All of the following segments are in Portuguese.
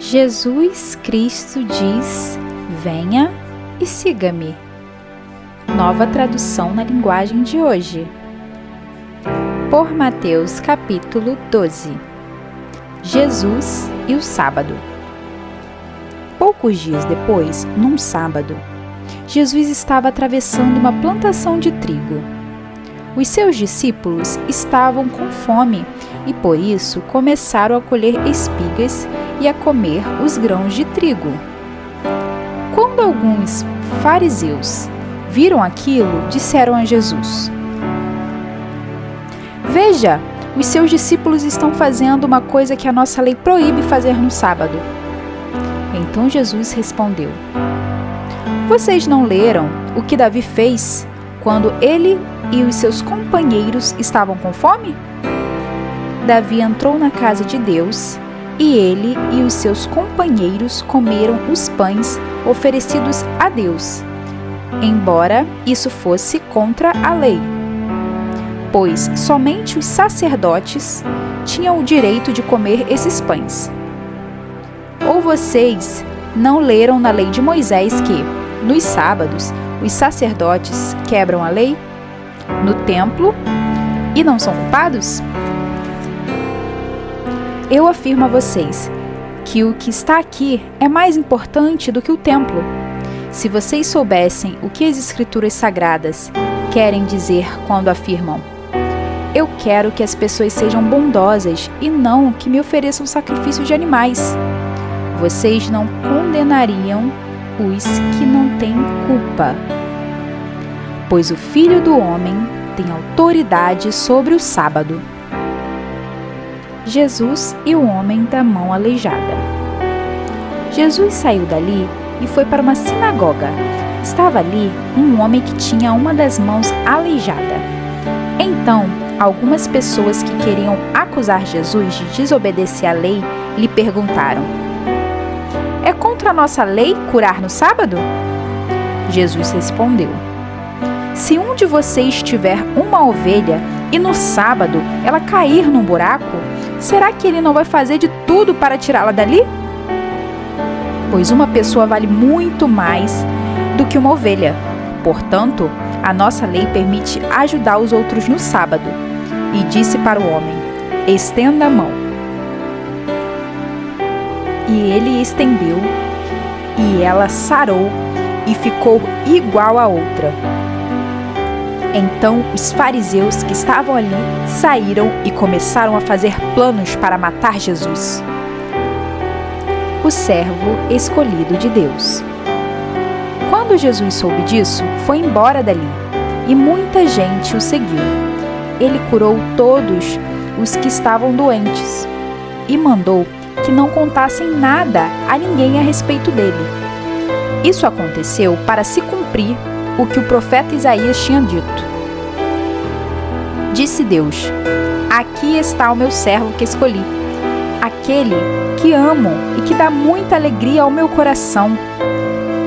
Jesus Cristo diz: venha e siga-me. Nova tradução na linguagem de hoje. Por Mateus capítulo 12. Jesus e o sábado. Poucos dias depois, num sábado, Jesus estava atravessando uma plantação de trigo. Os seus discípulos estavam com fome e, por isso, começaram a colher espigas e a comer os grãos de trigo. Quando alguns fariseus viram aquilo, disseram a Jesus: veja, os seus discípulos estão fazendo uma coisa que a nossa lei proíbe fazer no sábado. Então Jesus respondeu: vocês não leram o que Davi fez quando ele e os seus companheiros estavam com fome? Davi entrou na casa de Deus e ele e os seus companheiros comeram os pães oferecidos a Deus, embora isso fosse contra a lei, pois somente os sacerdotes tinham o direito de comer esses pães. Ou vocês não leram na lei de Moisés que, nos sábados, os sacerdotes quebram a lei no templo e não são culpados? Eu afirmo a vocês que o que está aqui é mais importante do que o templo. Se vocês soubessem o que as Escrituras Sagradas querem dizer quando afirmam: eu quero que as pessoas sejam bondosas e não que me ofereçam sacrifícios de animais, vocês não condenariam os que não têm culpa. Pois o Filho do Homem tem autoridade sobre o sábado. Jesus e o homem da mão aleijada. Jesus saiu dali e foi para uma sinagoga. Estava ali um homem que tinha uma das mãos aleijada. Então, algumas pessoas que queriam acusar Jesus de desobedecer à lei lhe perguntaram: é contra a nossa lei curar no sábado? Jesus respondeu: se um de vocês tiver uma ovelha e no sábado ela cair num buraco, será que ele não vai fazer de tudo para tirá-la dali? Pois uma pessoa vale muito mais do que uma ovelha. Portanto, a nossa lei permite ajudar os outros no sábado. E disse para o homem: estenda a mão. E ele estendeu, e ela sarou e ficou igual à outra. Então os fariseus que estavam ali saíram e começaram a fazer planos para matar Jesus. O servo escolhido de Deus. Quando Jesus soube disso, foi embora dali, e muita gente o seguiu. Ele curou todos os que estavam doentes e mandou que não contassem nada a ninguém a respeito dele. Isso aconteceu para se cumprir o que o profeta Isaías tinha dito. Disse Deus: aqui está o meu servo que escolhi, aquele que amo e que dá muita alegria ao meu coração.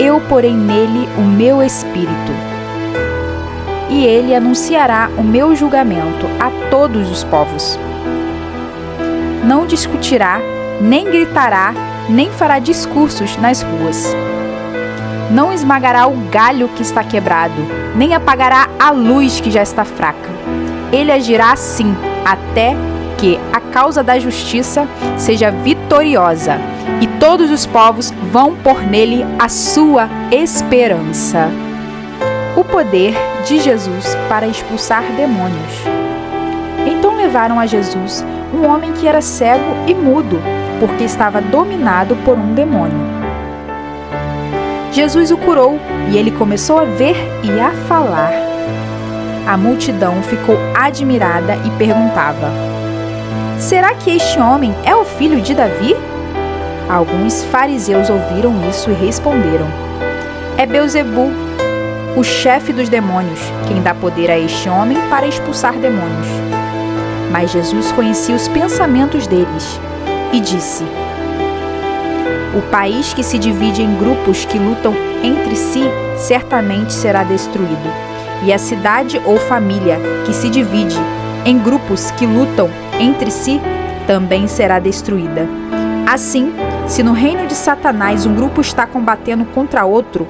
Eu porei nele o meu espírito, e ele anunciará o meu julgamento a todos os povos. Não discutirá, nem gritará, nem fará discursos nas ruas. Não esmagará o galho que está quebrado, nem apagará a luz que já está fraca. Ele agirá assim, até que a causa da justiça seja vitoriosa, e todos os povos vão pôr nele a sua esperança. O poder de Jesus para expulsar demônios. Então levaram a Jesus um homem que era cego e mudo, porque estava dominado por um demônio. Jesus o curou e ele começou a ver e a falar. A multidão ficou admirada e perguntava: será que este homem é o filho de Davi? Alguns fariseus ouviram isso e responderam: é Beelzebu, o chefe dos demônios, quem dá poder a este homem para expulsar demônios. Mas Jesus conhecia os pensamentos deles e disse: o país que se divide em grupos que lutam entre si certamente será destruído, e a cidade ou família que se divide em grupos que lutam entre si também será destruída. Assim, se no reino de Satanás um grupo está combatendo contra outro,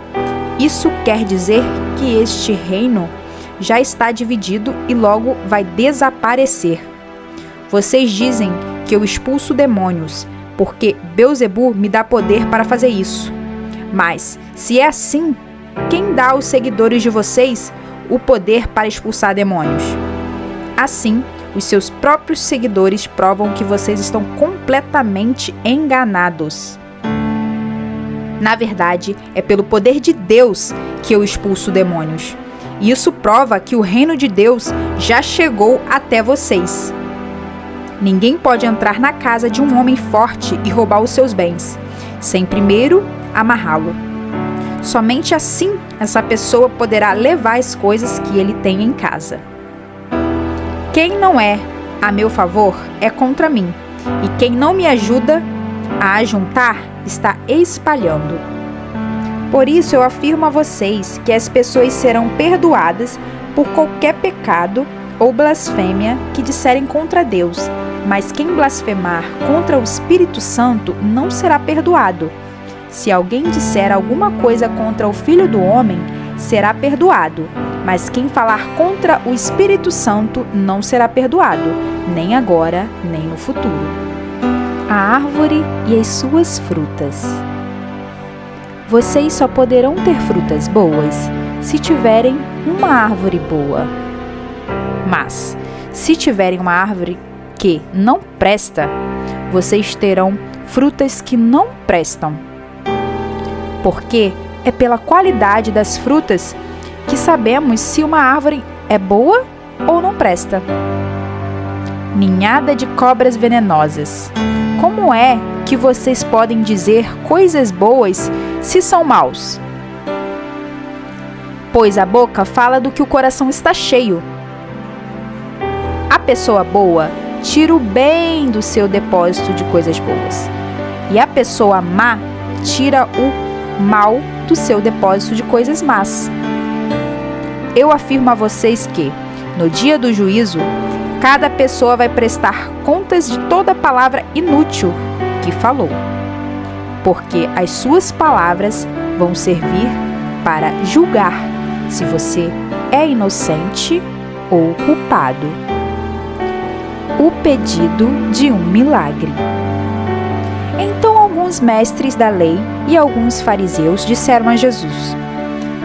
isso quer dizer que este reino já está dividido e logo vai desaparecer. Vocês dizem que eu expulso demônios, porque Beelzebu me dá poder para fazer isso. Mas, se é assim, quem dá aos seguidores de vocês o poder para expulsar demônios? Assim, os seus próprios seguidores provam que vocês estão completamente enganados. Na verdade, é pelo poder de Deus que eu expulso demônios. E isso prova que o reino de Deus já chegou até vocês. Ninguém pode entrar na casa de um homem forte e roubar os seus bens, sem primeiro amarrá-lo. Somente assim essa pessoa poderá levar as coisas que ele tem em casa. Quem não é a meu favor é contra mim, e quem não me ajuda a ajuntar está espalhando. Por isso eu afirmo a vocês que as pessoas serão perdoadas por qualquer pecado ou blasfêmia que disserem contra Deus, mas quem blasfemar contra o Espírito Santo não será perdoado. Se alguém disser alguma coisa contra o Filho do Homem, será perdoado, mas quem falar contra o Espírito Santo não será perdoado, nem agora, nem no futuro. A árvore e as suas frutas. Vocês só poderão ter frutas boas se tiverem uma árvore boa. Mas, se tiverem uma árvore que não presta, vocês terão frutas que não prestam. Porque é pela qualidade das frutas que sabemos se uma árvore é boa ou não presta. Ninhada de cobras venenosas. Como é que vocês podem dizer coisas boas se são maus? Pois a boca fala do que o coração está cheio. A pessoa boa tira o bem do seu depósito de coisas boas, e a pessoa má tira o mal do seu depósito de coisas más. Eu afirmo a vocês que, no dia do juízo, cada pessoa vai prestar contas de toda palavra inútil que falou, porque as suas palavras vão servir para julgar se você é inocente ou culpado. O pedido de um milagre. Então alguns mestres da lei e alguns fariseus disseram a Jesus: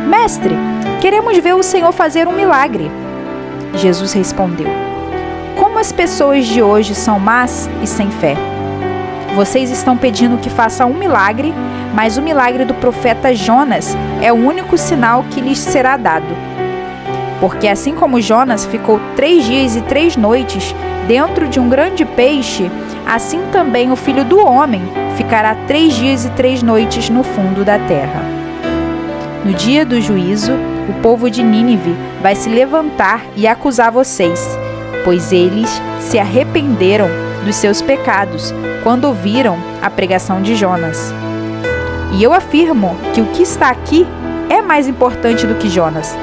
Mestre, queremos ver o Senhor fazer um milagre. Jesus respondeu: Como as pessoas de hoje são más e sem fé. Vocês estão pedindo que faça um milagre, mas o milagre do profeta Jonas é o único sinal que lhes será dado. Porque assim como Jonas ficou 3 dias e 3 noites dentro de um grande peixe, assim também o Filho do Homem ficará 3 dias e 3 noites no fundo da terra. No dia do juízo, o povo de Nínive vai se levantar e acusar vocês, pois eles se arrependeram dos seus pecados quando ouviram a pregação de Jonas. E eu afirmo que o que está aqui é mais importante do que Jonas.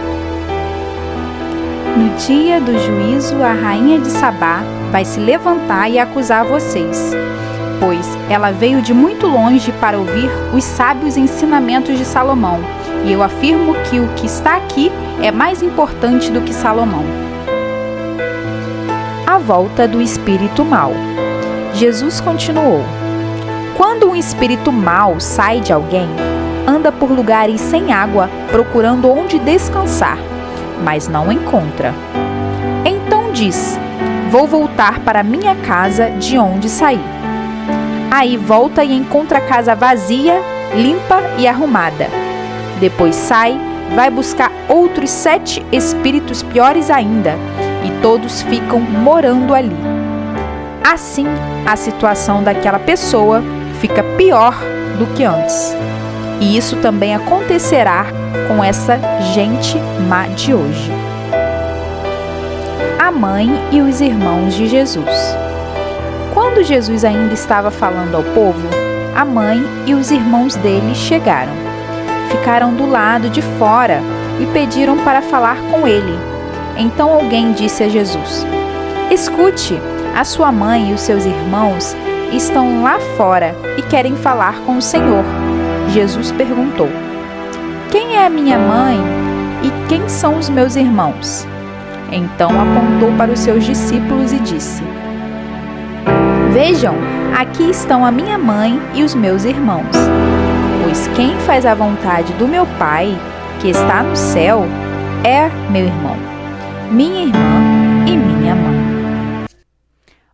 No dia do juízo, a rainha de Sabá vai se levantar e acusar vocês, pois ela veio de muito longe para ouvir os sábios ensinamentos de Salomão, e eu afirmo que o que está aqui é mais importante do que Salomão. A volta do espírito mau. Jesus continuou: Quando um espírito mau sai de alguém, anda por lugares sem água, procurando onde descansar, mas não encontra. Então diz: Vou voltar para minha casa de onde saí. Aí volta e encontra a casa vazia, limpa e arrumada. Depois sai, vai buscar outros 7 espíritos piores ainda, e todos ficam morando ali. Assim, a situação daquela pessoa fica pior do que antes. E isso também acontecerá com essa gente má de hoje. A mãe e os irmãos de Jesus. Quando Jesus ainda estava falando ao povo, a mãe e os irmãos dele chegaram. Ficaram do lado de fora e pediram para falar com ele. Então alguém disse a Jesus: Escute, a sua mãe e os seus irmãos estão lá fora e querem falar com o Senhor. Jesus perguntou: Quem é a minha mãe e quem são os meus irmãos? Então apontou para os seus discípulos e disse: Vejam, aqui estão a minha mãe e os meus irmãos. Pois quem faz a vontade do meu Pai, que está no céu, é meu irmão, minha irmã e minha mãe.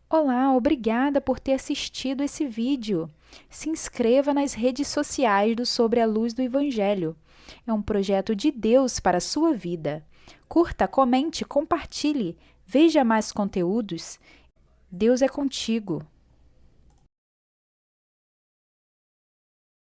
Olá, obrigada por ter assistido esse vídeo. Se inscreva nas redes sociais do Sobre a Luz do Evangelho. É um projeto de Deus para a sua vida. Curta, comente, compartilhe. Veja mais conteúdos. Deus é contigo.